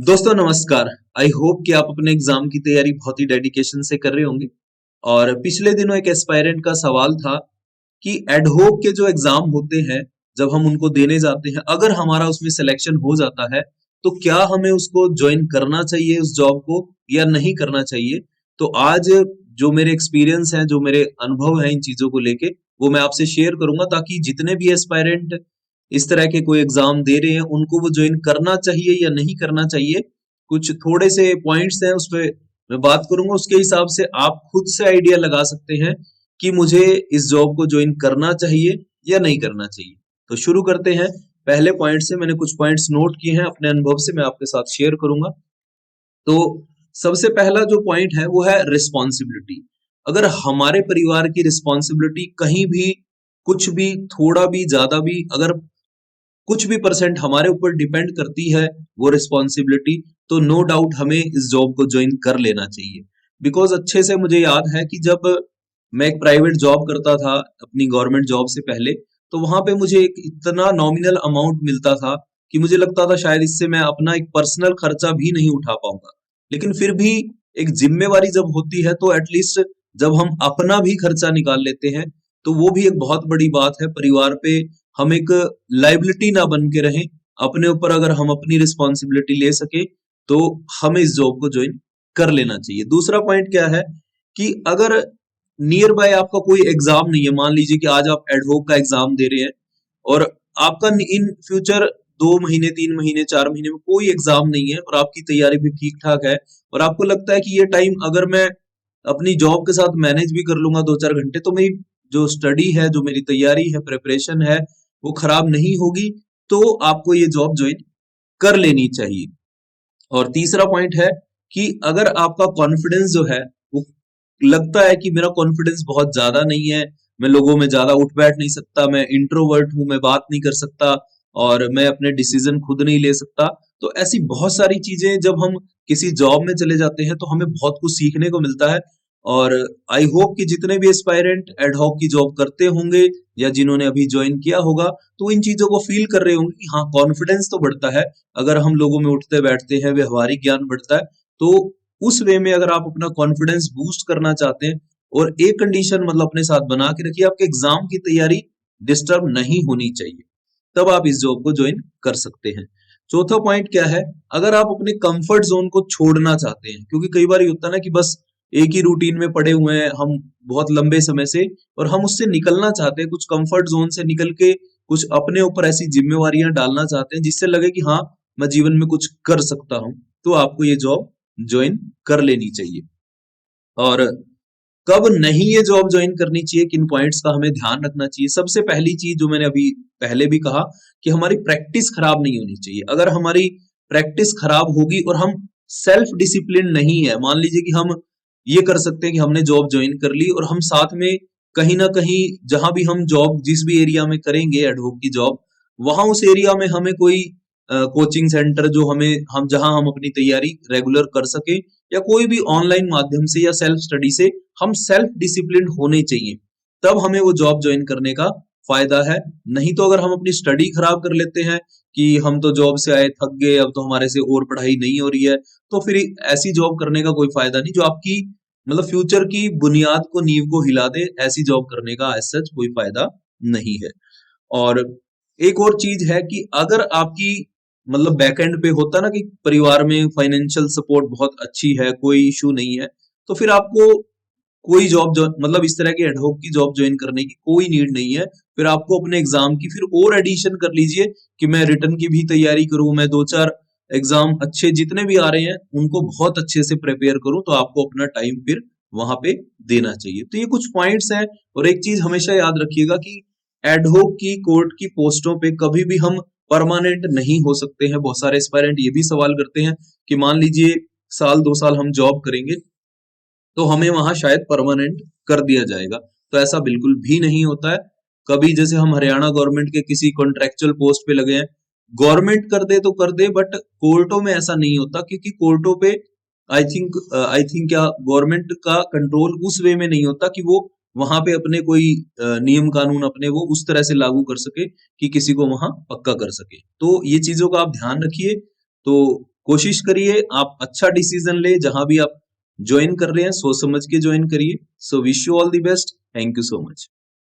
दोस्तों नमस्कार। I hope कि आप अपने एग्जाम की तैयारी बहुत ही डेडिकेशन से कर रहे होंगे। और पिछले दिनों एक एस्पायरेंट का सवाल था कि एडहोक के जो एग्जाम होते हैं, जब हम उनको देने जाते हैं, अगर हमारा उसमें सिलेक्शन हो जाता है तो क्या हमें उसको ज्वाइन करना चाहिए उस जॉब को या नहीं करना चाहिए। तो आज जो मेरे एक्सपीरियंस हैं, जो मेरे अनुभव हैं इन चीजों को लेके, वो मैं आपसे शेयर करूंगा ताकि जितने भी एस्पायरेंट इस तरह के कोई एग्जाम दे रहे हैं उनको वो ज्वाइन करना चाहिए या नहीं करना चाहिए। कुछ थोड़े से पॉइंट्स हैं उस पे मैं बात करूंगा, उसके हिसाब से आप खुद से आइडिया लगा सकते हैं कि मुझे इस जॉब को ज्वाइन करना चाहिए या नहीं करना चाहिए। तो शुरू करते हैं। पहले पॉइंट से मैंने कुछ पॉइंट्स नोट किए हैं, अपने अनुभव से मैं आपके साथ शेयर करूंगा। तो सबसे पहला जो पॉइंट है वो है रिस्पॉन्सिबिलिटी। अगर हमारे परिवार की रिस्पॉन्सिबिलिटी कहीं भी कुछ भी थोड़ा भी ज्यादा भी अगर कुछ भी परसेंट हमारे ऊपर डिपेंड करती है वो रिस्पॉन्सिबिलिटी, तो नो डाउट हमें इस जॉब को ज्वाइन कर लेना चाहिए। बिकॉज अच्छे से मुझे याद है कि जब मैं एक प्राइवेट जॉब करता था अपनी गवर्नमेंट जॉब से पहले, तो वहां पे मुझे एक इतना नॉमिनल अमाउंट मिलता था कि मुझे लगता था शायद इससे मैं अपना एक पर्सनल खर्चा भी नहीं उठा पाऊंगा। लेकिन फिर भी एक जिम्मेवारी जब होती है तो एटलीस्ट जब हम अपना भी खर्चा निकाल लेते हैं तो वो भी एक बहुत बड़ी बात है। परिवार पे हम एक लाइबिलिटी ना बन के रहें, अपने ऊपर अगर हम अपनी रिस्पॉन्सिबिलिटी ले सके तो हमें इस जॉब को ज्वाइन कर लेना चाहिए। दूसरा पॉइंट क्या है कि अगर नियर बाय आपका कोई एग्जाम नहीं है, मान लीजिए कि आज आप एडवोक का एग्जाम दे रहे हैं और आपका इन फ्यूचर 2 महीने 3 महीने 4 महीने में कोई एग्जाम नहीं है और आपकी तैयारी भी ठीक ठाक है और आपको लगता है कि ये टाइम अगर मैं अपनी जॉब के साथ मैनेज भी कर लूंगा 2 4 घंटे तो मेरी जो स्टडी है, जो मेरी तैयारी है, प्रिपरेशन है, वो खराब नहीं होगी, तो आपको ये जॉब ज्वाइन कर लेनी चाहिए। और तीसरा पॉइंट है कि अगर आपका कॉन्फिडेंस जो है वो लगता है कि मेरा कॉन्फिडेंस बहुत ज्यादा नहीं है, मैं लोगों में ज्यादा उठ बैठ नहीं सकता, मैं इंट्रोवर्ट हूं, मैं बात नहीं कर सकता और मैं अपने डिसीजन खुद नहीं ले सकता, तो ऐसी बहुत सारी चीजें जब हम किसी जॉब में चले जाते हैं तो हमें बहुत कुछ सीखने को मिलता है। और आई होप कि जितने भी एस्पायरेंट एडहॉक की जॉब करते होंगे या जिन्होंने अभी ज्वाइन किया होगा तो इन चीजों को फील कर रहे होंगे कि हाँ, कॉन्फिडेंस तो बढ़ता है अगर हम लोगों में उठते बैठते हैं, व्यवहारिक ज्ञान बढ़ता है। तो उस वे में अगर आप अपना कॉन्फिडेंस बूस्ट करना चाहते हैं और एक कंडीशन मतलब अपने साथ बना के रखिए, आपके एग्जाम की तैयारी डिस्टर्ब नहीं होनी चाहिए, तब आप इस जॉब को ज्वाइन कर सकते हैं। चौथा पॉइंट क्या है, अगर आप अपने कंफर्ट जोन को छोड़ना चाहते हैं, क्योंकि कई बार ये होता है ना कि बस एक ही रूटीन में पड़े हुए हैं हम बहुत लंबे समय से और हम उससे निकलना चाहते हैं, कुछ कंफर्ट जोन से निकल के कुछ अपने ऊपर ऐसी जिम्मेवारियां डालना चाहते हैं जिससे लगे कि हाँ, मैं जीवन में कुछ कर सकता हूं, तो आपको ये जॉब ज्वाइन कर लेनी चाहिए। और कब नहीं ये जॉब ज्वाइन करनी चाहिए, किन पॉइंट्स का हमें ध्यान रखना चाहिए। सबसे पहली चीज जो मैंने अभी पहले भी कहा कि हमारी प्रैक्टिस खराब नहीं होनी चाहिए। अगर हमारी प्रैक्टिस खराब होगी और हम सेल्फ डिसिप्लिन नहीं है, मान लीजिए कि हम ये कर सकते हैं कि हमने जॉब ज्वाइन कर ली और हम साथ में कहीं ना कहीं जहां भी हम जॉब जिस भी एरिया में करेंगे एडवोक की जॉब, वहां उस एरिया में हमें कोई कोचिंग सेंटर जो हम जहां हम अपनी तैयारी रेगुलर कर सके या कोई भी ऑनलाइन माध्यम से या सेल्फ स्टडी से हम सेल्फ डिसिप्लिन होने चाहिए, तब हमें वो जॉब ज्वाइन करने का फायदा है। नहीं तो अगर हम अपनी स्टडी खराब कर लेते हैं कि हम तो जॉब से आए थक गए, अब तो हमारे से और पढ़ाई नहीं हो रही है, तो फिर ऐसी जॉब करने का कोई फायदा नहीं जो आपकी मतलब फ्यूचर की बुनियाद को, नींव को हिला दे। ऐसी जॉब करने का एज सच कोई फायदा नहीं है। और एक और चीज है कि अगर आपकी मतलब बैकएंड पे होता ना कि परिवार में फाइनेंशियल सपोर्ट बहुत अच्छी है, कोई इशू नहीं है, तो फिर आपको कोई जॉब जो मतलब इस तरह की एडहॉक की जॉब ज्वाइन करने की कोई नीड नहीं है। फिर आपको अपने एग्जाम की फिर और एडिशन कर लीजिए कि मैं रिटर्न की भी तैयारी करूं, मैं 2 4 एग्जाम अच्छे जितने भी आ रहे हैं उनको बहुत अच्छे से प्रिपेयर करूं, तो आपको अपना टाइम फिर वहां पे देना चाहिए। तो ये कुछ पॉइंट्स हैं। और एक चीज हमेशा याद रखिएगा कि एडहॉक की कोर्ट की पोस्टों पे कभी भी हम परमानेंट नहीं हो सकते हैं। बहुत सारे एस्पायरेंट ये भी सवाल करते हैं कि मान लीजिए साल 2 साल हम जॉब करेंगे तो हमें वहां शायद परमानेंट कर दिया जाएगा, तो ऐसा बिल्कुल भी नहीं होता है। कभी जैसे हम हरियाणा गवर्नमेंट के किसी कॉन्ट्रेक्चुअल पोस्ट पे लगे हैं, गवर्नमेंट कर दे तो कर दे, बट कोर्टों में ऐसा नहीं होता, क्योंकि कोर्टों पे आई थिंक क्या गवर्नमेंट का कंट्रोल उस वे में नहीं होता कि वो वहां पे अपने कोई नियम कानून अपने वो उस तरह से लागू कर सके कि किसी को वहां पक्का कर सके। तो ये चीजों का आप ध्यान रखिए। तो कोशिश करिए आप अच्छा डिसीजन ले, जहां भी आप ज्वाइन कर रहे हैं सोच समझ के ज्वाइन करिए। So wish you all the best, thank you so much.